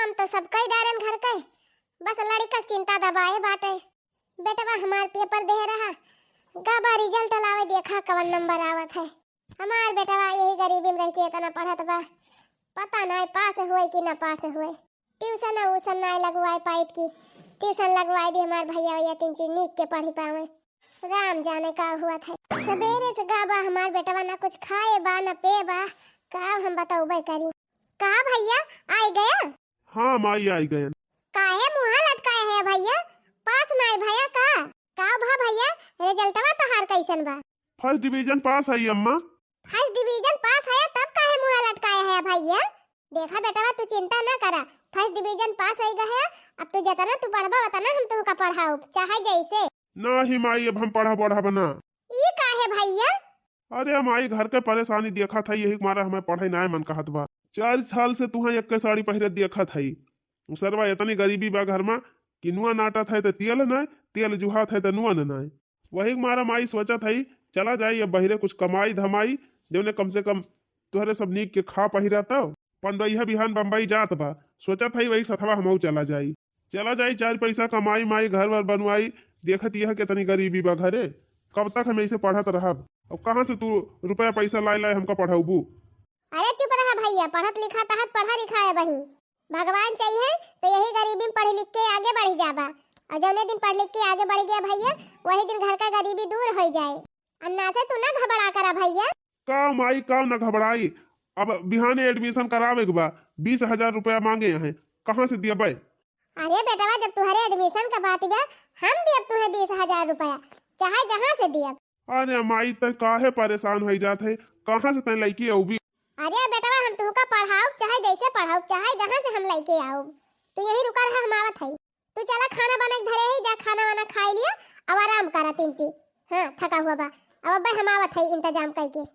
काम तो सब कई डारन घर के, बस लड़का चिंता दबाए बाटे। बेटवा हमार पेपर दे रहा, गाबा रिजल्ट लावे देखा कवन नंबर आवत है। हमार बेटवा यही गरीबी में रह के इतना पढ़त बा, पता नहीं पास हुए कि ना पास हुए। ट्यूशन उसन नहीं लगवाए पाइत की ट्यूशन लगवाए दी हमार भैया या तीन चीज नीक के पढ़ी पावे। राम जाने का हुआ था। सवेरे से गाबा हमार बेटवा ना कुछ खाए बा ना पे बा, का हम बताऊबे करी। कहा भैया आई गया? हाँ माई आई गए। काहे मुंह लटकाए है भैया? पास नहीं भैया का भा भैया रिजल्टवा तोहार कैसन बा? फर्स्ट डिवीजन पास है अम्मा। फर्स्ट डिवीजन पास है तब काहे मुंह लटकाए है भैया? देखा बेटवा तू चिंता ना करा, फर्स्ट डिवीजन पास हो गया है। अब तू जतना तू पढ़बा उतना हम तुमका पढ़ाऊ चाहे जैसे। नहीं माई अब हम पढ़ा बना। ये काहे भैया? अरे माई घर के परेशानी देखा था, यही मारा हमें पढ़ाई ना मन कहत बा। 4 साल से तुहा एक के साड़ी पहरे देखा था। सरवा इतनी गरीबी बा घर में कि नुआ नाटा था तो तेल न तेल जुहा था तो नुआ न। वही मारा माई सोचा था चला जाई अब बहिरे कुछ कमाई धमाई जो कम से कम तुहरे सब नीक के खा पहिरा तब पंडैया बिहान बम्बई जात बा। सोचा था वही सथवा हम चला जाई 4 पैसा कमाई माई घर वर बनवाई। देखत यह के तनी गरीबी बा घरे, कब तक हम ऐसे पढ़त रहब? अब कहाँ से तू रुपया पैसा लाए हमका पढ़ाऊबू? अरे चुप रहा भैया, पढ़त लिखा तहत पढ़ा लिखा है वही। भगवान चाहिए तो यही गरीबी में पढ़ लिख के आगे बढ़ जाबा, और जौने दिन पढ़ लिख के आगे बढ़ गया भैया वही दिन घर का गरीबी दूर हो जाए। अन्ना से तू ना घबरा करा भैया। का माई का न घबराई, अब बिहाने एडमिशन करावे के बा 20,000 रुपया मांगे हैं, कहाँ से दिया भाई? अरे बेटवा जब तुम्हारे एडमिशन का बात बा हम दियब तुम्हें 20,000 रुपया, चाहे जहाँ से दियब। अरे माई तय काहे परेशान हो जात है, कहाँ से तय लड़की औबी? अरे बेटवा हम तुमका पढ़ाऊ चाहे जैसे पढ़ाऊ चाहे जहाँ से हम लेके आओ, तो यही रुका रहा हम आवत है। तू चला खाना बना के धरे ही जा, खाना वाना खा लिया अब आराम करा तीन चीज। हाँ थका हुआ बा, अब अब्बा हम आवत है इंतजाम करके।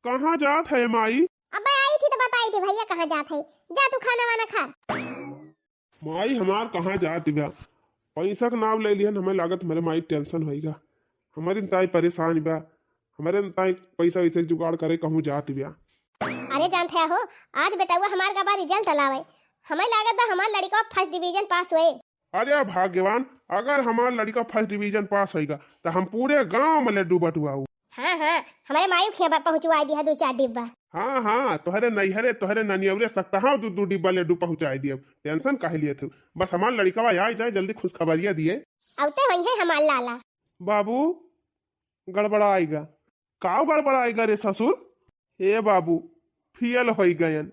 कहाँ जात है माई? अब्बा आई थी तो बताई थी भैया कहाँ जात है, जा तू खाना वाना खा। माई हमार कहाँ जात बा, पैसा का नाम ले लिहन हमें लागत मेरे माई टेंशन होएगा। हमारे ताई परेशान बा, हमारे ताई पैसा वैसे जुगाड़ करे कहूँ जात बा। अरे जानते हो आज बेटा वो हमार का बार रिजल्ट लावे, हमें लागत है हमार लड़का फर्स्ट डिवीजन पास हुए। अरे भाग्यवान, अगर हमार लड़का फर्स्ट डिवीजन पास होएगा तो हम पूरे गांव में लड्डू बटुआऊ। हाँ हमारे मायू खेबा पहुंचवा दिया 2-4 डिब्बा। हाँ तोहरे नैहरे तोहरे ननियवरे सकता हाँ 2 डिब्बा लड्डू पहुंचाई दिए। टेंशन काहे लिए थे, बस हमार लड़का आ जाए जल्दी खुशखबरिया दिए। औते वही है हमार लाला। बाबू गड़बड़ाएगा, काव गड़बड़ाएगा रे ससुर? ए बाबू फेल हो गयन।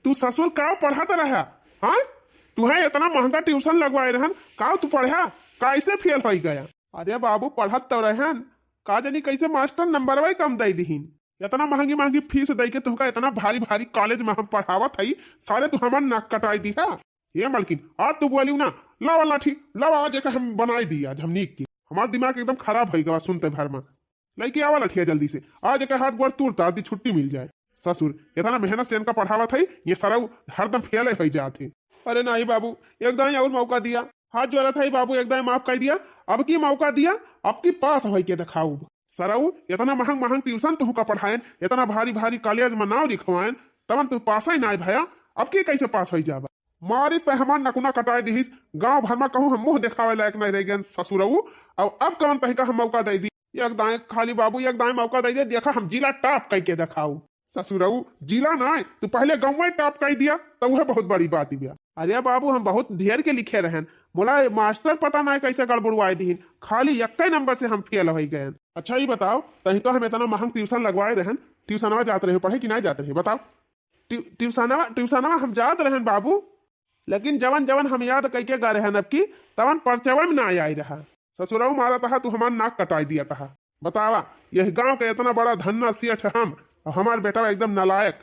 तू ससुर काव पढ़ाता रहा? हाँ तुहे इतना महंगा ट्यूशन लगवाए रहन, काव तू पढ़ा कैसे फेल हो गया? अरे बाबू पढ़त तो रहन, का जानी कैसे मास्टर नंबर कम दे दीन। इतना महंगी फीस दे के तुमका इतना भारी कॉलेज में हम पढ़ावत है, सारे तू हमार नाक कटाई दी है। ये मलकिन आज तू बोली ना लावा लाठी लावा आज हम बनाई दी, आज हम नीक की हमार दिमाग एकदम खराब हो गया सुनते भर में। लड़की आवा लठिया जल्दी से, आज एक हाथ गोड़ तोड़ तार दी छुट्टी मिल जाए। ससुर इतना मेहनत से इनका पढ़ावत है, ये सारा हरदम फेल हो जाते। अरे नहीं बाबू एक दाई और मौका दिया, हाथ जोड़ा था बाबू एक दाई माफ कर दिया, अब की मौका दिया अब की पास हो के दिखाऊ। सराऊ इतना महंग ट्यूशन तुमका पढ़ाएन, इतना भारी कॉलेज में नाव लिखवाएन, तब तू पास ही ना भैया, अब की कैसे पास हो जाबा? मारी पे हमार नकुना कटाई दी, गाँव भर में कहूँ हम मुंह दिखावे लायक नहीं रह गए ससुरऊ। और अब कौन पहका हम मौका दे दी, एक दाएं खाली बाबू एक दाएं मौका दे दिया, देखा हम जिला टॉप करके दिखाऊ। ससुरऊ जिला ना तू पहले गाँव में टॉप कर दिया तो वह बहुत बड़ी बात ही। अरे बाबू हम बहुत ढेर के लिखे रहन, बोला मास्टर पता नहीं कैसे गड़बड़वाए दी, खाली एक नंबर से हम फेल हो गए। अच्छा ही बताओ तही तो हम इतना महंग ट्यूशन लगवाए रहन, ट्यूशनवा जाते रहे पढ़े कि नहीं जाते रहे बताओ? ट्यूशनवा हम जाते रहन बाबू, लेकिन जवन हम याद करके गा रहन अब की तवन परचवा में ना आई रहा। ससुराऊ मारा था तू हमार नाक कटाई दिया था। बतावा यह गांव का इतना बड़ा धन्ना सेठ हम, और हमार बेटा एकदम नालायक,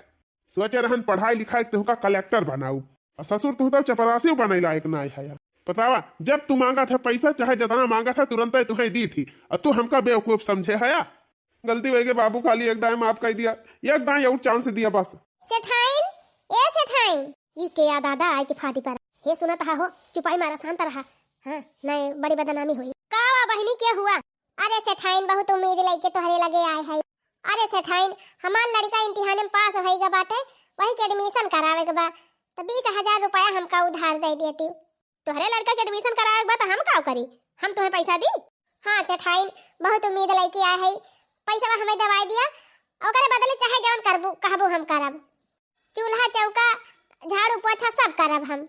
सोचे रहन पढ़ाई लिखाई तुमका कलेक्टर बनाऊ, और ससुर तू तो चपरासी बने लायक ना है। बतावा जब तू मांगा था पैसा चाहे जितना मांगा था तुरंत ही तुम्हें दी थी, और तू हमका बेवकूफ समझे है। गलती हो गई बाबू, खाली एक दाएं माफ कर दिया, एक दाएं और चांस दिया बस। सेठाइन ये के याद दादा आई के फाटी पर हे सुना था हो, चुपाई मारा शांत रहा। हाँ नहीं बड़ी बदनामी हुई। कावा बहनी क्या हुआ? अरे सेठाइन बहुत उम्मीद लेके तोहरे लगे आए है, अरे सेठाइन, हमार लड़का इम्तिहान में पास होइगा बाटे, वही के एडमिशन करावे के बा, तो 20,000 रुपया हमका उधार दे देती। तोहरे लड़का के एडमिशन करावे के बा तो हम का करी? हम तुम्हें पैसा दी? हाँ सेठाइन, बहुत उम्मीद लइकी आ है, पैसा हमें दवाई दिया, ओकरे बदले चाहे जवन करबू कहबू हम करब। चूल्हा चौका झाड़ू पोछा सब करब हम।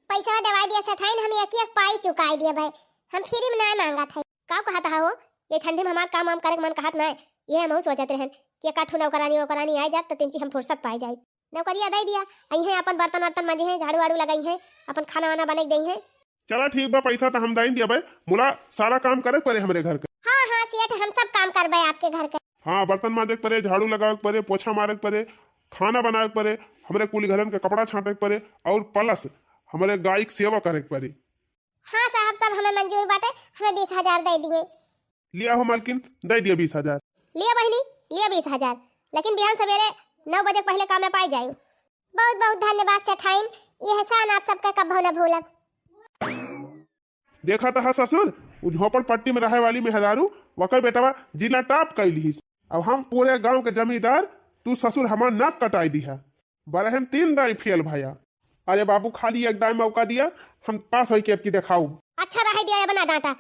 पैसा दवाई दिया सेठाइन, हम एक पाई चुकाई दिए भाई, हम फ्री में नहीं मांगा था। का कहता हो ये ठंडी में हमार काम करे मन कहत नहीं, ये हम सोचते रहन कि काठू नौकरानी आ जात तो तीन चीज हम फुर्सत पाई जाए। नौकरिया दे दिया, आई है अपन बर्तन वर्तन मजे हैं, झाड़ू वाड़ू लगाई है, अपन खाना वाना बना दई है। चला ठीक बा, पैसा तो हम दाइन दिया भाई, मुला सारा काम करे पड़े हमरे घर के। हाँ हाँ सेठ, हम सब काम करबे आपके घर के। हाँ, बर्तन माजे पड़े, झाड़ू लगावे पड़े, पोछा मारे पड़े, खाना बनावे पड़े, हमरे कुल घरन के कपड़ा छाटे पड़े, और प्लस हमारे गाय की सेवा करे पड़े। हाँ साहब, सब हमें मंजूर बाटे, हमें 20,000 दे दिए। लिया हो मालकिन, दे दिया 20,000। लिया बहनी, लिया 20,000, लेकिन बिहान सवेरे 9 बजे पहले काम में पाई जाए। बहुत बहुत धन्यवाद सेठाइन, ये एहसान आप सबका कभी न भूलब। देखा था ससुर, झोपड़ पट्टी में रहे वाली मेहरारू वकई बेटवा जिला टॉप कैली। अब हम पूरे गांव के जमींदार, तू ससुर हमार नाक कटाई दी है। बरहन 3 दाई फेल भैया। अरे बाबू, खाली एक दाई मौका दिया, हम पास हो के दिखाऊ। अच्छा रह दिया बना डांटा,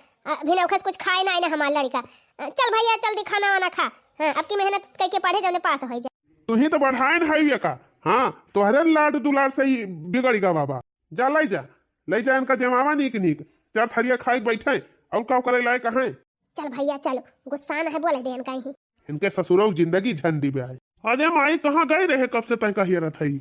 भी नौखस कुछ खाए ना ना हमार लड़का। चल भैया जल्दी खाना वाना खा, हाँ, अब की मेहनत करके पढ़े जाने पास हो जाए। तू ही तो बढ़ाए है का। हाँ, तोहरे लाड दुलार से ही बिगड़ गा बाबा। जा ले जा इनका जमावा नीक नीक, जा थरिया खाए बैठे और का करे लाए कहाँ। चल भैया चलो, गुस्सा न है बोले देन कहीं। इनके ससुरों की जिंदगी झंडी पे है। अरे माई कहाँ गए रहे, कब से तय कहिए रहा थी।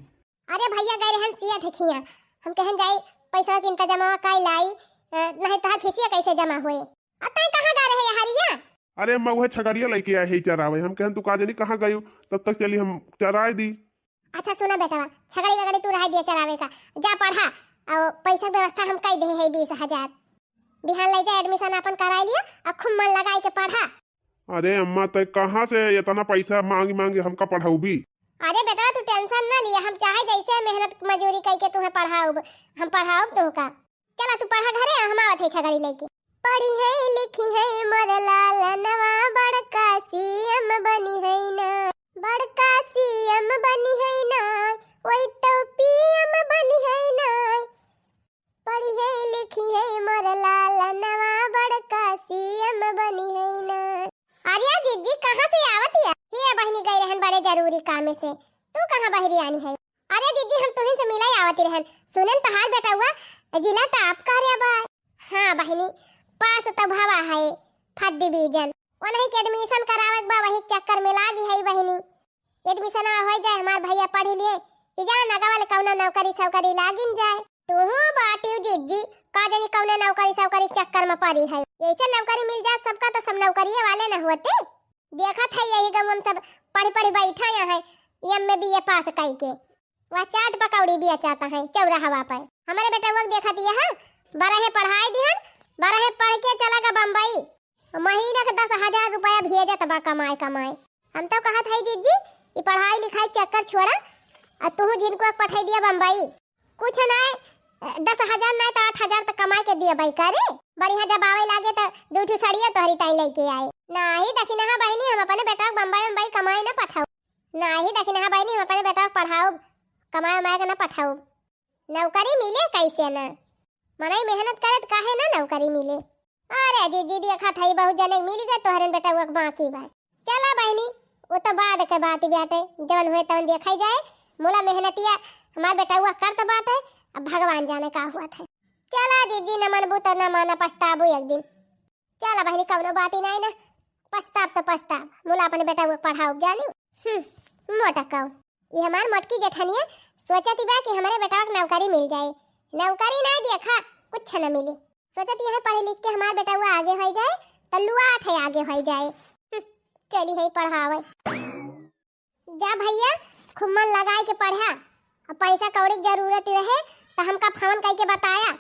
अरे भैया गए रहन सिया ठेकिया, हम कहन जाई पैसा के इनका जमा काई लाई, नहीं तो फीसिया कैसे जमा हुए। अतई कहां गए रहे हरिया? अरे मैं वह छगड़िया लेके आए ही चरावे, हम कहन तू काजनी कहाँ गई, तब तक चली हम चराए दी। अच्छा सुना बेटा, छगड़ी वगड़ी तू रह दिया चरावे का, जा पढ़ा और पैसा व्यवस्था हम कई दे है 20,000। बिहान ले जा एडमिशन अपन कराई लिया और खूब मन लगाई के पढ़ा। अरे अम्मा, तय कहाँ से इतना पैसा मांगी हमका पढ़ाऊ भी। अरे बेटा तू टेंशन ना लिया, हम चाहे जैसे मेहनत मजूरी करके तुम्हें पढ़ाऊब, हम पढ़ाऊब तुमका। चला तू पढ़ा घरे, हम आवत है छगड़ी लेके। पढ़ी है लिखी है मोर लाल नवा, बड़का सीएम बनी है ना, बड़का सीएम बनी है ना, ओई तो पीएम बनी है ना। पढ़ी है लिखी है मोर लाल नवा, बड़का सीएम बनी है ना। आर्या जीजी कहाँ से आवत है? ये बहनी गई रहन बड़े जरूरी काम से, तू कहाँ बहरी आनी है? अरे जीजी हम तुम्हें से मिला आवती रहन, सुनन तो हाल बेटा हुआ जिला टॉप कार्य बा। हाँ बहनी, पास तो भवा है फर्स्ट डिवीजन, वही के एडमिशन करावत बा, वही चक्कर में लागी है बहनी। एडमिशन हो जाए हमार भैया पढ़ लिए कि जा नगवाल कौनो नौकरी सौकरी लागिन जाए। तू बाटी जीजी का जानी कौनो नौकरी सौकरी चक्कर में पड़ी है, ऐसे नौकरी मिल जाए सबका तो सब नौकरी वाले न होते। देखा था यही गाँव हम सब पढ़ बैठा है, एम बी ए पास करके वह चाट पकौड़ी भी चाहता है चौराहा पर। हमारे बेटा वो देखा दिया है, 12 पढ़ाई दिहन, 12 पढ़ के चला गया बम्बई, महीना के 10,000 रुपया भेजत बा कमाए। हम तो कहा था जीजी ये पढ़ाई लिखाई चक्कर छोड़ा, और तू जिनको पठाई दिया बम्बई, कुछ नहीं 10,000 नहीं तो 8,000 तक कमाई के दिया भाई करे। बढ़िया जब आवे लागे तो 2 साड़िया तोहरी ताई लेके आए। नहीं देखी ना बहनी, हम अपने बेटा को बम्बई कमाए ना पठाओ। नहीं देखी ना बहनी, हम अपने बेटा को पढ़ाओ कमाए के ना पठाओ। नौकरी मिले कैसे ना, मनाई मेहनत करे तो काहे ना नौकरी मिले। अरे जीजी देखा था बहुत जने मिल गए तोहरन बेटा वो बाकी भाई। चला बहनी वो तो बाद के बात बाटे, जवन हुए तवन देखा जाए। मोला मेहनतिया हमार बेटा हुआ कर तो बाटे, अब भगवान जाने का हुआ था। चला जीजी न मनबू तो न माना पछताबू एक दिन। चला बहनी कौनो बात ही नहीं ना, पछताब तो पछताब, मोला अपने बेटा को पढ़ाओ जानी। मोटा कहो ये हमार मोटकी जेठनिया सोचती बा कि हमारे बेटा को नौकरी मिल जाए। नौकरी नहीं देखा कुछ न मिले, सोचती है पढ़े लिख के हमारा बेटा हुआ आगे हो जाए तो लुआट है आगे हो जाए। चली है पढ़ावे जा भैया, खूब मन लगाए के पढ़ा, अब पैसा कौड़ी की जरूरत रहे तो हमका फोन करके बताया,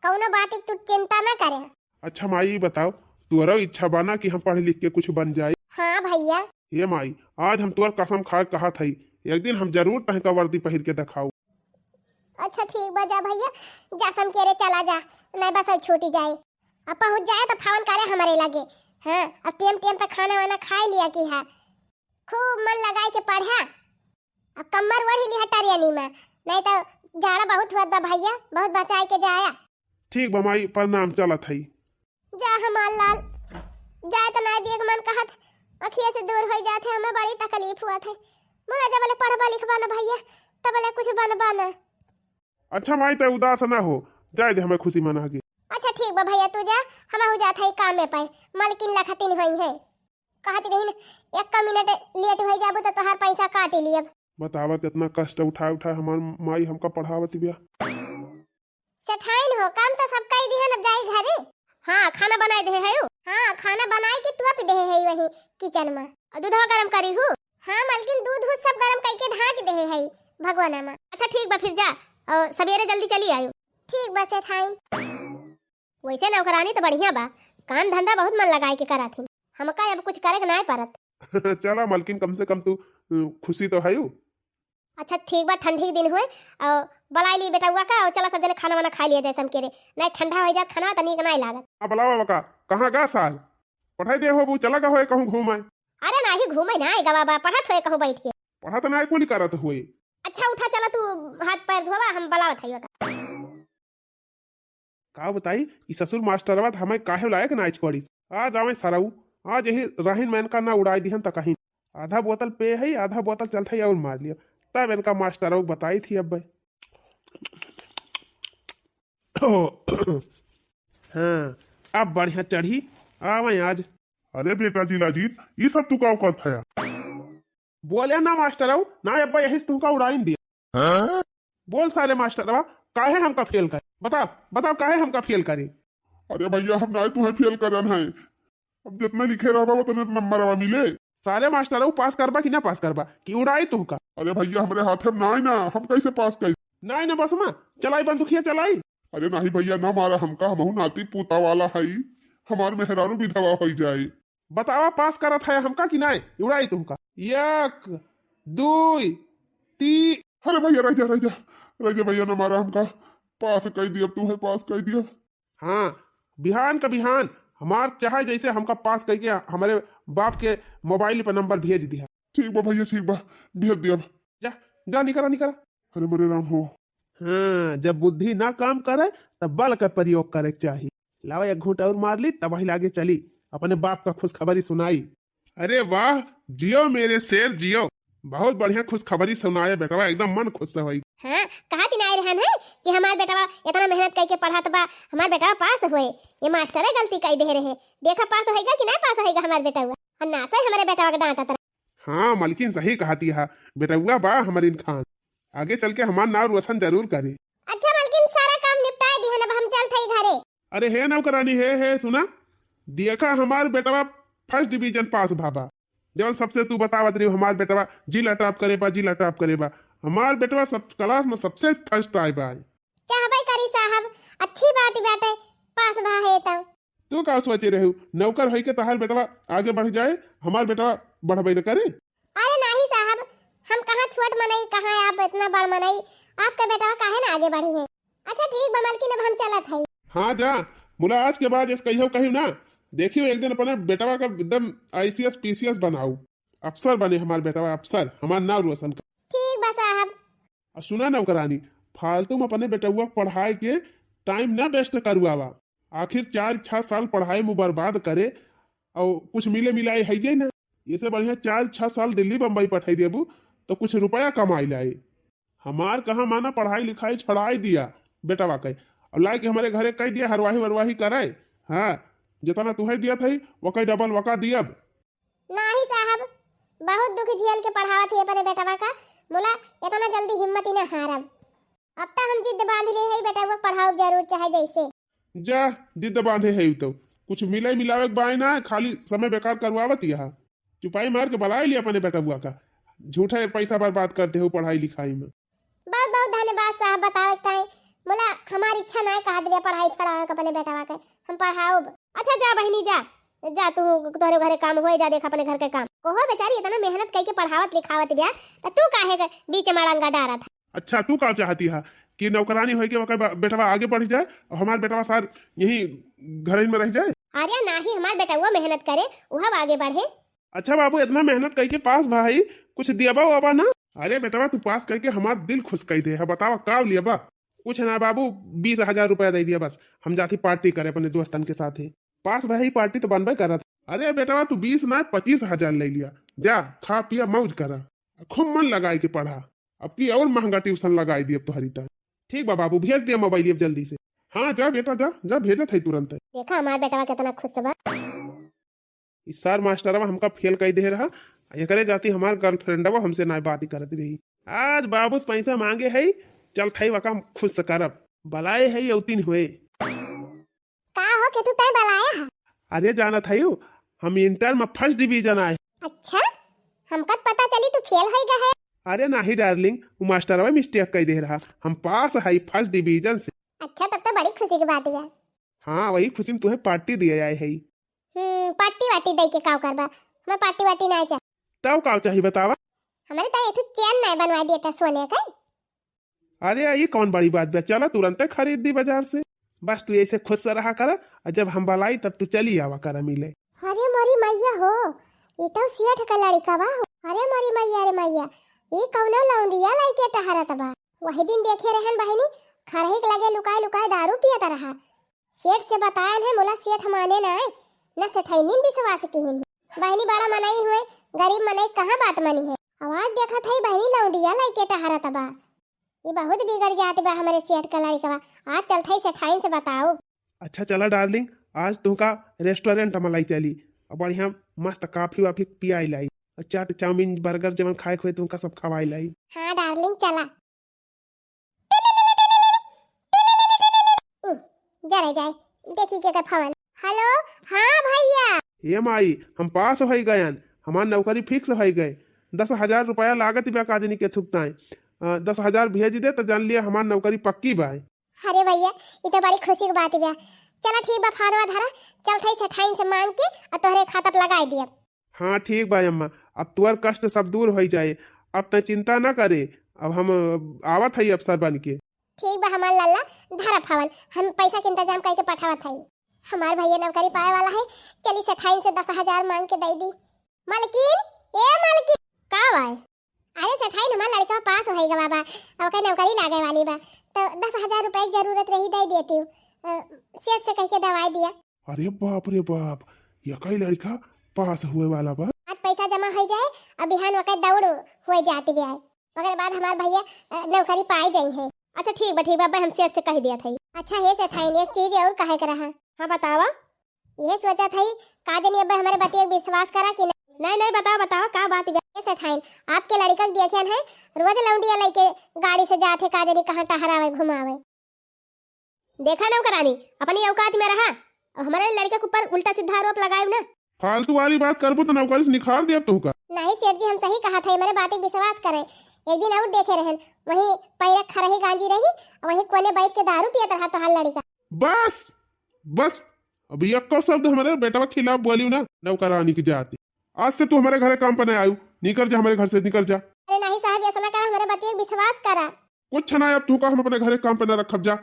कौनो बात की तू चिंता न करे। अच्छा माई बताओ, तुअरा इच्छा बना कि हम पढ़ लिख के कुछ बन जाए? हाँ भैया। ये माई आज हम तुअर कसम खा कहा थी एक दिन हम जरूर तह का वर्दी पहिर के दिखाऊ। अच्छा ठीक बा जा भैया, जा सम के रे चला जा, नहीं बस छूटी जाए, अब पहुंच जाए तो फोन करे हमारे लगे। हाँ अब टेम तक खाना वाना खा लिया कि है, खूब मन लगाए के पढ़ा। अब कमर ओढ़ी लिहा टरियनी में, नहीं तो जाड़ा बहुत हुआ बा भैया, बहुत बचाए के जाया। ठीक बा माई, प्रणाम, चलत हई। जा हमार लाल, जाए तो ना देख मन कहत अखिया से दूर हो जाते, हमें बड़ी तकलीफ हुआ थे। मोला जब ले पढ़बा लिखबा ना भैया, तब ले कुछ बनबा ना। अच्छा माई, ते उदास ना हो, जाए दे, हमें खुशी मना के। अच्छा ठीक बा भैया, तू जा, हम हो जात है काम में पाए, मलकिन लखतिन होई है। कहत रही न एक मिनट लेट हो जाबू तो तोहार पैसा काट लियब। बतावा कितना कष्ट उठा उठा हमार माई हमका पढ़ावती बिया। सेठाइन हो, काम तो सब कई दिहन, अब जाई घरे। हां खाना बनाए दे है। हां खाना बनाए के तू पे दे है वही किचन में, और दूध गरम करी हूं। हां मलकिन दूध सब गरम करके ढाक दे है भगवाना में। अच्छा ठीक बा, फिर जा और सवेरे जल्दी चली आयो। ठीक बा सेठाइन। वैसे नौकरानी तो बढ़िया बा, काम धंधा बहुत मन लगाए के करा थी, हमका अब कुछ करे के ना परत। चला मलकिन, कम से कम तू खुशी तो है। अच्छा ठीक बा, ठंडी के दिन हुए और बलाई ली बेटा हुआ का, और चला सब जने खाना वाना खा लिया जैसे हम केरे, नहीं ठंडा हो जात खाना तो नीक नहीं लागत। अब बलावा बका कहां गा साल पढ़ाई दे हो, चला का होए कहूं घूमे। अरे नाही घूमे ना आएगा बाबा, पढ़त होए कहूं बैठ के। पढ़ा तो ना कोई करत हुए। अच्छा उठा, चला तू हाथ पैर धोवा, हम बलावत हइयो का बताई ई ससुर मास्टरवा हमें काहे लायक ना छोड़ी। आज आवे सराऊ, आज यही रहीन मैन का ना उड़ाई दिहन त कहीं आधा बोतल पे है, आधा बोतल चलता है और मार लिया। तब इनका मास्टर बताई थी अब। हाँ अब बढ़िया चढ़ी आवे आज। अरे बेटा जिलाजीत, ये सब तू का औकात है? बोले ना मास्टर ना अब्बा यही से तुमका उड़ाइन दिया। हाँ? बोल सारे मास्टर काहे हमका फेल करे, बताओ बताओ काहे हमका फेल करे। अरे भैया हम ना तुम्हें फेल करन है, अब जितना लिखे रहा उतने नंबर मिले। सारे मास्टर पास करबा कि ना पास करबा कि उड़ाई तुमका। अरे भैया हमारे हाथ में ना हम कैसे पास कर। नहीं ना बस माँ चलाई बंदूकिया चलाई। अरे नहीं भैया ना मारा हमका, हमहू नाती पोता वाला है, हमार मेहरारू भी दवा हो जाए। बतावा पास करत है हमका कि नहीं उड़ाई तुमका। एक दुई तीन। अरे भैया रह जा भैया ना मारा हमका, पास कर दिया तू है, पास कर दिया। हाँ बिहान का बिहान हमार चाहे जैसे हमका पास करके हमारे बाप के मोबाइल पर नंबर भेज दिया। ठीक बा भैया, ठीक बा, भेज दिया। जा जा निकला निकला। अरे मरे राम हो। हाँ जब बुद्धि ना काम करे तब बल का प्रयोग करे चाहिए। लावा एक घूंट और मार ली तब वही लागे चली, अपने बाप का खुशखबरी सुनाई। अरे वाह जियो मेरे शेर जियो, बहुत बढ़िया खुशखबरी सुनाए बेटा, एकदम मन खुश हुई। हाँ कहा ती नाय रहन है कि हमार बेटा इतना मेहनत करके पढ़ात बा, हमार बेटा पास हुए। ये मास्टर गलती कई दे रहे, देखा पास होएगा कि नहीं पास होएगा हमार बेटा हुआ, और ना से हमारे बेटा का डांटा तरह। हाँ मलकिन सही कहती है बेटा बा हमारीन खान, आगे चल के हमार नाम रोशन जरूर करे। अच्छा मलकिन सारा काम निपटा दी है, अब हम चलते ही घरे। अरे है नौकरानी है सुना, देखा हमार बेटा फर्स्ट डिवीजन पास भाबा, जब सबसे तू बतावत रही हमार बेटा जिला टॉप करे बा, हमार बेटा सब क्लास में सबसे फर्स्ट आए बा। चाहबे करी साहब, अच्छी बात बाटे, पास भा है तब। तू का सोचे रहे नौकर होई के तहार बेटा आगे बढ़ जाए, हमार बेटा बढ़बे न करे। अरे नहीं साहब, हम कहाँ छोट मनई, कहाँ आप इतना बड़ मनई, आपका बेटा काहे ना आगे बढ़ी है। अच्छा ठीक बा मलकिन, अब हम चलत हई। हाँ जा मुला, आज के बाद इस कहियो ना देखियो, एक दिन अपने बेटा का एकदम ICS PCS बनाऊ, अफसर बने हमार बेटा, अफसर हमार नाम रोशन कर। ठीक बा साहब। और सुना नौकरानी, फालतू में अपने बेटा पढ़ाई के टाइम ना वेस्ट करुआवा, आखिर 4-6 साल पढ़ाई में बर्बाद करे और कुछ मिले मिलाए है जाए ना, इससे बढ़िया 4-6 साल दिल्ली बम्बई पठाई देबू तो कुछ रुपया कमाई लाए। हमार कहाँ माना पढ़ाई लिखाई छड़ाई दिया बेटा के, और ला के हमारे घरे कह दिया हरवाही वरवाही करे। हाँ जितना तुम्हें दिया था वो कई डबल वका दिया। नहीं साहब, बहुत दुख झेल के पढ़ावत है अपने बेटा का, मोला इतना जल्दी हिम्मत ही ना हारब। अब तक हम जिद बांध ले है बेटा को पढ़ाओ जरूर, चाहे जैसे। जा जिद बांधे है तो कुछ मिले मिलावे बाय ना, खाली समय बेकार करवावत यहाँ, चुपाई मार के बलाई लिया अपने बेटा का, झूठे पैसा बर्बाद करते हो पढ़ाई लिखाई में। बहुत बहुत धन्यवाद साहब बतावत है, मोला हमारी इच्छा ना कहा दिया पढ़ाई छड़ावे अपने बेटा के, हम पढ़ाओ। अच्छा जा बहनी जा जा, तू तोरे घरे काम होए जा, देख अपने घर के काम। ओहो बेचारी इतना मेहनत करके पढ़ावत लिखावत बिया, तू काहे बीच में अड़ंगा डारा था। अच्छा तू का चाहती है कि नौकरानी हो के बेटा आगे बढ़ जाए और हमारे बेटा सार यही घर में रह जाए। अरे नहीं, हमार बेटा वो मेहनत करे वह आगे बढ़े। अच्छा बाबू इतना मेहनत करके पास भाई कुछ दिया बाबा ना। अरे बेटवा तू पास करके हमारा दिल खुश कर दे है। बतावा का लिया बा। कुछ ना बाबू 20,000 रुपया दे दिया बस। हम जाती पार्टी करे अपने दोस्तन के साथ ही। पास भाई पार्टी तो बनबे करा था। अरे बेटवा तू 20 ना 25,000 ले लिया। जा खा पिया मौज करा। खूब मन लगाए के पढ़ा। अब की और महंगा ट्यूशन लगाई दी अब तुम्हारी टाइम। ठीक बा बाबू भेज दिया मोबाइल अब जल्दी से। हाँ जा बेटा जा जा भेजा था तुरंत। देखा हमार बेटवा कितना खुश बा। इस सार मास्टरवा हमका फेल कर दे रहा। ये करे जाती हमार गर्लफ्रेंडवा हमसे ना बात करत रही। आज बाबू से पैसा मांगे है चल थई वका खुश करब। बलाए है यौतीन हुए। का हो के तू तय बलाया है? अरे जाना था यू हम इंटर में फर्स्ट डिवीजन आए। अच्छा हमका पता चली तू फेल होई गा है। अरे नहीं डार्लिंग वो मास्टरवा मिस्टेक कर दे रहा। हम पास है फर्स्ट डिवीजन से। अच्छा तब तो बड़ी खुशी की बात है। हाँ वही खुशी में तुम्हें पार्टी दिया आए है। पार्टी वाटी दे के काव करबा। मैं पार्टी वाटी नहीं चाह। तब का चाहिए बतावा। हमारे ताई एक चैन नहीं बनवा दिया था सोने का। अरे ये कौन बड़ी बात बा। चला तुरंत खरीद दी बाजार से। बस तू ऐसे खुश से रहा कर और जब हम बलाई तब तू चली आवा कर मिले। अरे मोरी मैया हो ये तो सेठ का लड़का बा हो। अरे मोरी मैया रे मैया ये कौनो लौंडिया लाइके टहरत बा। वही दिन देखे रहन बहनी खरही के लगे लुकाए लुकाए दारू पियत रहा। सेठ से बताया है मोला सेठ माने ना न सेठैनी विश्वास की ही। बहनी बड़ा मनाई हुए गरीब मनाई कहाँ बात मनी है। आवाज देखा था बहनी लौंडिया लाइके टहरत बा। ये बहुत बिगड़ जाते बा हमारे सेठ का लड़का बा। आज चलते ही सेठाइन से बताओ। अच्छा चला डार्लिंग आज तुमका रेस्टोरेंट में लाई चली और बढ़िया मस्त कॉफी वाफी पियाई लाई और चाट चाउमीन बर्गर जमन खाए खोए तुमका सब खवाई लाई। हाँ डार्लिंग चला। जरे जाए देखी के फोन। हेलो हाँ भैया। ये माई हम पास हो गयन। हमार नौकरी फिक्स हो गए। 10,000 रुपया लागत बा काजनी के थुकताए। 10,000 भेज दे तो जान लिया हमार नौकरी पक्की बा। अरे भैया ये तो बड़ी खुशी की बात है। चला ठीक बा फारवा धरा चल थई सेठाइन से मांग के और तोहरे खाता पे लगाई दिया। हाँ ठीक बा अम्मा अब तुअर कष्ट सब दूर हो जाए। अब तो चिंता ना करे। अब हम आवत है अफसर बन के। ठीक बा हमार लल्ला धरा फावन हम पैसा के इंतजाम करके पठावत हई। हमार भैया नौकरी पाए वाला है। चली सेठाइन से 10,000 मांग के दे दी। मालकिन ए मालकिन का भाई। अरे सेठाइन हमार लड़का पास होई गा बाबा और कहीं नौकरी लागे वाली बा तो 10,000 रुपए की जरूरत रही दे देती हूँ। सेठ से कह के दवाई दिया। अरे बाप रे बाप ये कई लड़का पास हुए वाला बा। आज पैसा जमा हो जाए अब बिहान वक्त दौड़ हो जाती भी आए मगर बाद हमार भैया नौकरी पाई जाई है। अच्छा ठीक बा हम सेठ से कह दिया था। अच्छा हे सेठाइन एक चीज और कहे कर रहा। हाँ बतावा। ये सोचा था का जनी अब हमारे बतिया विश्वास करा कि नहीं बताओ का बात है। सेठाइन आपके लड़का देखे है रोज लौंडिया लेके गाड़ी से जाते का जनी कहाँ टहरावे घुमावे। देखा ना करानी अपनी औकात में रहा और हमारे लड़के के ऊपर उल्टा सीधा आरोप लगाए ना। फालतू वाली बात करबो तो नौकरी से निकाल दिया तुमका। नहीं सेठ जी हम सही कहा था मेरे बात विश्वास करें। एक दिन और देखे रहन वहीं पैर खरही गांजी रही वहीं कोने बैठ के दारू पियत रहा तो हाल लड़का। बस बस अभी एक को शब्द हमारे बेटा के खिलाफ बोलियो ना नौकरानी की जाती। आज से तू हमारे घर काम पर नहीं आयु। निकल जा हमारे घर से निकल जा। अरे नहीं साहब ऐसा ना करा हमारे बतिया विश्वास करा। कुछ ना अब तू का हम अपने घर काम पर न रखब जा।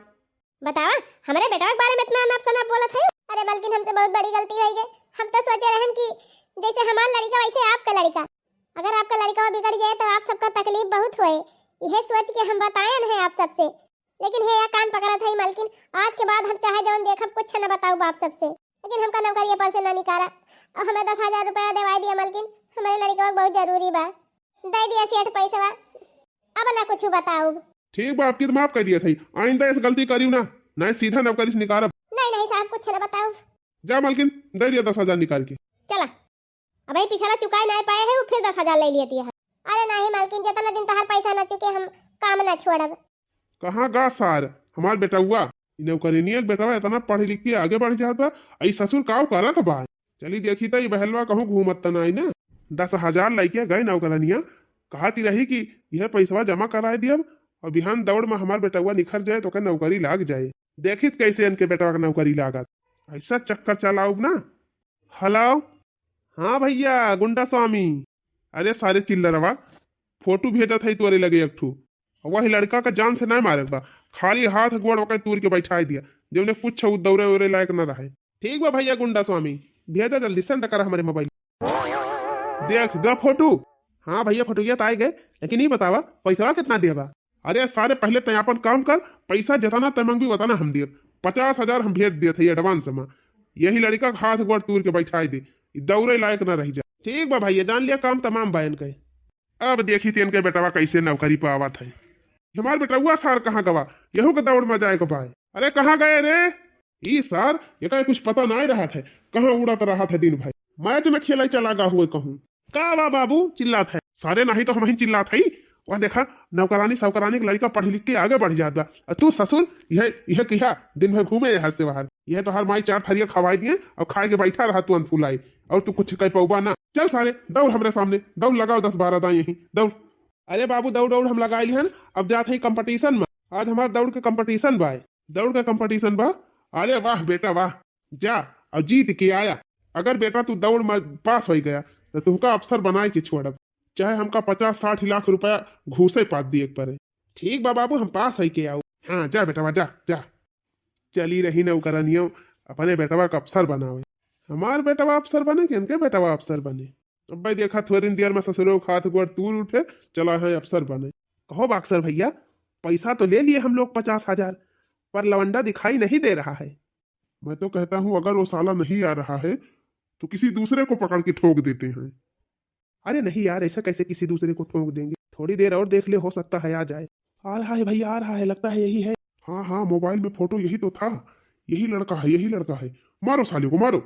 बतावा हमारे बेटा के बारे में इतना अनाप शनाप बोला था। अरे बल्कि हमसे बहुत बड़ी गलती हो गई। हम तो सोचे रहन कि जैसे हमारा लड़का वैसे आपका लड़का। अगर आपका लड़का बिगड़ जाए तो आप सबका तकलीफ बहुत होए। यह सोच के हम बताए हैं आप सबसे लेकिन है या कान पकड़ा था मालकिन। आज के बाद हम चाहे जौन देखब कुछ न बताऊ बाप सबसे लेकिन हमका नौकरी पर से न निकाला और हमें 10,000 रुपया देवा दिया मालकिन। हमारे लड़का बहुत जरूरी बा दे दिया सेठ पैसा अब ना कुछ बताऊ। ठीक बा आपकी तो माफ कर दिया थी। आइंदा ऐसी गलती करियो ना नहीं सीधा नौकरी से निकाल। नहीं साहब कुछ न बताऊ। जा मालकिन दे दिया 10,000 निकाल के। चला अब ये पिछला चुकाए नहीं पाए है वो फिर 10,000 ले लिया है। अरे नहीं मालकिन जितना दिन तोहर पैसा न चुके हम काम न छोड़ब। कहाँ गा सार हमार बेटा हुआ नौकरी नहीं बेटा इतना पढ़ लिख के आगे बढ़ जाता। आई ससुर काव करत बा। चली देखी तो बहलवा कहूँ घूमत नहीं ना 10,000 लेके गए नौकरनिया कहती रही कि यह पैसा जमा करा दिया और बिहान दौड़ में हमार बेटा हुआ निखर जाए तो नौकरी लाग जाए। देखित कैसे इनके बेटा का नौकरी लागत ऐसा चक्कर चलाऊ ना। हेलो हाँ भैया गुंडा स्वामी। अरे सारे चिल्लरवा फोटो भेजा था तोरे लगे एक ठू वही लड़का का जान से नहीं मारे बा खाली हाथ गोड़ वक़्त तूर के बैठा दिया जब ने कुछ दौरे उरे लायक न रहे। ठीक बा भैया गुंडा स्वामी भेजा जल्दी सेंड करा हमारे मोबाइल। देख ग फोटो। हाँ भैया फोटोया तो आए गए, लेकिन ये बतावा पैसा कितना देबा? अरे सारे पहले तो अपन काम कर, पैसा जितना तमंग भी बताना हम दिए 50,000 हम भेज दिए थे एडवांस में। यही लड़का का हाथ गोड़ तूर के बैठाई दे, दौड़े लायक न रह जा। ठीक बा भैया, जान लिया काम तमाम बहन के। अब देखी तेन के बेटवा कैसे नौकरी पे आवत है। हमार बेटवा सर कहाँ गवा, यहू के दौड़ में जाए को पाए। अरे कहाँ गए रे ई सर, ये कहीं कुछ पता नहीं रहा था, कहाँ उड़त रहा था दिन भाई। मैच न खेला चला गा हुए कहूँ का बा बाबू चिल्लात है सारे, नहीं तो हम ही चिल्लात है। वह देखा नौकरानी सौकरानी के लड़का पढ़ लिख के आगे बढ़ जाता, और तू ससुर यह किया दिन भर घूमे हर से बाहर। यह तो हर माई 4 थरिया खवाई दिए और खाए के बैठा रहा तुरंत फुलाई, और तू कुछ कह पौबा ना। चल सारे दौड़ हमरे सामने, दौड़ लगाओ 10-12 दाएं यही दौड़। अरे बाबू दौड़ दौड़ हम लगाई हन, अब जाते ही कंपटीशन में। आज हमारे दौड़ के कंपटीशन बा, दौड़ का कंपटीशन बा। अरे वाह बेटा वाह, जा और जीत के आया। अगर बेटा तू दौड़ में पास हो गया तो तुमका अफसर बनाए के छोड़ब, चाहे हमका 50-60 लाख रुपया घूसे पात दिए पड़े। ठीक बा बाबू, हम पास है के आओ। हाँ जा बेटवा जा जा। चली रही नौकरानियों अपने बेटवा का अफसर बनावे। हमार बेटवा अफसर बने कि इनके बेटवा अफसर बने? अब भाई देखा थोड़ी देर में ससुरो हाथ गोड़ तूर उठे, चला है अफसर बने। कहो बाक्सर भैया, पैसा तो ले लिए हम लोग 50,000, पर लवंडा दिखाई नहीं दे रहा है। मैं तो कहता हूँ अगर वो साला नहीं आ रहा है तो किसी दूसरे को पकड़ के ठोक देते हैं। अरे नहीं यार, ऐसा कैसे किसी दूसरे को ठोक देंगे? थोड़ी देर और देख ले, हो सकता है आ जाए। आ रहा है भैया, आ रहा है, लगता है यही है। हाँ हाँ, मोबाइल में फोटो यही तो था, यही लड़का है, यही लड़का है। मारो साले को मारो।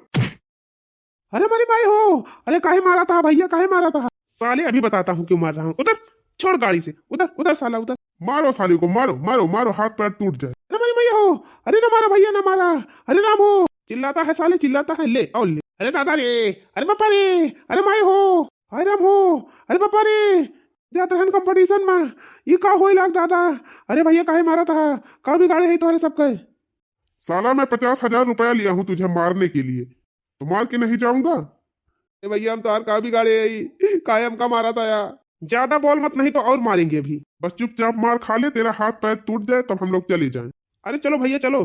अरे मेरी भाई हो, अरे काहे मारा था भैया, काहे मारा था? साले अभी बताता हूँ क्यों मार रहा हूँ। उधर छोड़ गाड़ी से, उधर उधर साला उधर। मारो साले को, मारो मारो मारो, हाथ पैर टूट जाए। अरे मेरी भैया हो, अरे ना मारा भैया, ना मारा। अरे राम हो, चिल्लाता है साले, चिल्लाता है। ले और ले। अरे दादा रे, अरे पापा रे, अरे माई हो, अरे राम हो, अरे पापा रे, जात रहन कंपटीशन में। ये का होई लाग दादा? अरे भैया काहे मारा था? का बिगाड़े है तुम्हारे सबके? साला मैं 50,000 रुपया लिया हूँ तुझे मारने के लिए, तो मार के नहीं जाऊंगा? भैया हम तो हर का बिगाड़े है, काहे हमका मारा था यार? ज्यादा बोल मत, नहीं तो और मारेंगे भी। बस चुपचाप मार खा ले, तेरा हाथ पैर टूट जाए तब हम लोग चले जाएं। अरे चलो भैया चलो।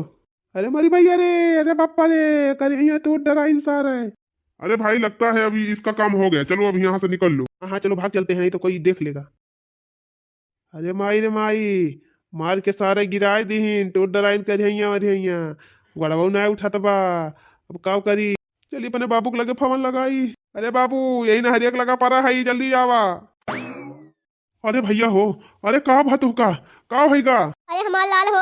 अरे मारी भैया रे, अरे पापा रे, करे टूट डरा इंसान है। अरे भाई लगता है अभी इसका काम हो गया, चलो अब यहाँ से निकल लो। हाँ चलो भाग चलते हैं, नहीं तो कोई देख लेगा। अरे माई रे माई, मार के सारे गिराए दीन, टूट डराइन करिया गड़बऊ ना उठात बा, अब का करी? चलिए अपने बाबू के लगे फवन लगाई। अरे बाबू यही ना हरियक लगा पा रहा है, जल्दी आवा। अरे भैया हो, अरे का भा तू का भैगा? अरे हमार लाल हो,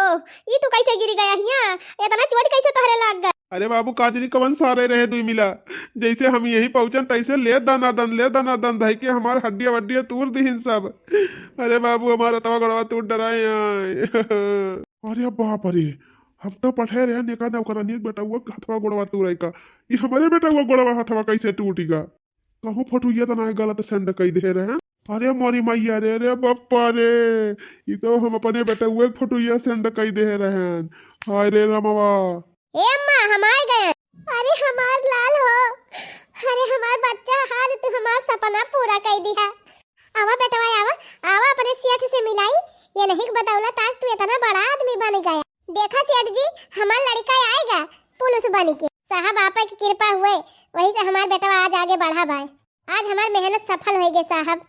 ये तू कैसे गिर गया हिया? इतना चोट कैसे तोहरे लग गया? अरे बाबू काजरी कवन सारे रहे दुई मिला, जैसे हम यही पहुंचन तैसे ले दाना दन धई के हमार हड्डिया वड्डिया तूर दी सब। अरे बाबू हमारा तवा गड़वा तूर डराए। अरे बाप रे, हम तो पढ़े रहे नेका नौकरानी बेटा हुआ हथवा गोड़वा तूर का, ये हमारे बेटा हुआ गोड़वा हथवा कैसे टूटेगा? कहूँ फोटुया तो ना गलत सेंड कई दे रहे हैं। अरे मोरी मैया रे, रे बप्पा रे, ये तो हम अपने बेटा हुए फोटुया सेंड कई दे रहे हैं। हाय रे रमवा, ए अम्मा हम आ गए। अरे हमार लाल हो, अरे हमार बच्चा, हाथ तू हमार सपना पूरा कर दिया। आवा बेटवा आवा, आवा अपने सेठ से मिलाई। ये नहीं बदौलत आज तू इतना बड़ा आदमी बन गया। देखा सेठ जी, हमार लड़का आएगा पुलिस बन के। साहब आपा की कृपा हुए, वही से हमार बेटवा आज आगे बढ़ा भाई। आज हमार मेहनत सफल हो गई साहब।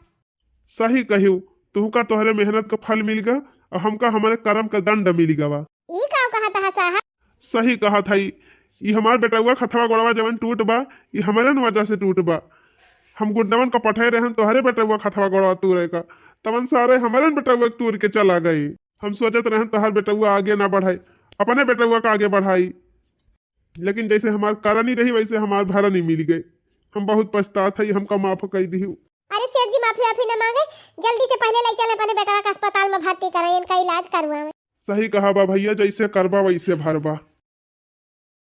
सही कहियो, तुमका तोहरे मेहनत का फल मिल गया और हमका हमारे कर्म का दंड मिल गवा। ई का कहा था साहब? सही कहा था, ये हमार बेटा हुआ खथवा गोड़वा जवन टूट बा, ये हमारे वजह से टूट बा। हम गुड्डवन का पठे रहन तोहरे बेटा हुआ खथवा गोड़वा तूरे का, तवन सारे हमारे बेटा हुआ तूर के चला गई। हम सोचत रहन तोहर बेटा हुआ आगे ना बढ़ाई, अपने बेटा हुआ का आगे बढ़ाई, लेकिन जैसे हमार करनी रही वैसे हमार भरनी मिल गई। हम बहुत पछतात है, हमका माफ कर दी। अरे सेठ जी माफी न मांगे, जल्दी से पहले ले चले अपने बेटा का अस्पताल में भर्ती कराएं, इनका इलाज करवाएं। सही कहा बा भैया, जैसे करबा वैसे भरबा।